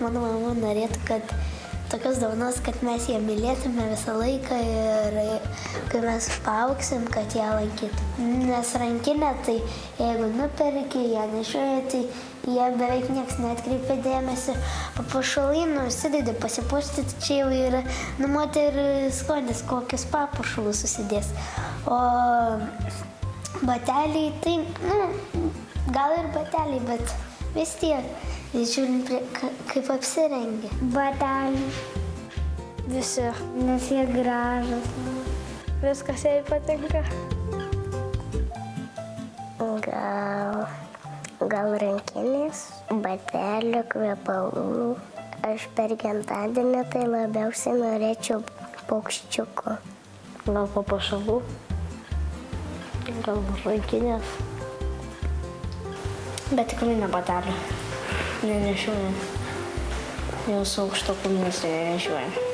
mano mama norėtų, kad tokios dovanos, kad mes ją mylėtume visą laiką ir kai mes paaugsim, kad ją lankytume. Nes rankinė, tai jeigu nuperki, ją nešioji, tai jie beveik nieks neatkreipia dėmesį. Papuošalai, nusidedi pasipūstyti, čia jau yra moterų skonis, kokius papuošalus susidės. O bateliai, tai, gal ir bateliai, bet vis tiek, žiūrint, kaip apsirengia. Bateliai. Visi. Nes jie gražus. Viskas jai patinka. Gal rankinės, batelių, kvepalų. Aš per gimtadienį tai labiausiai norėčiau paukščiukų. Gal papuošalų. Gal rankinės. Bet tikrai ne batelių. Nenešioju. Jau su aukštakulniais nenešioju.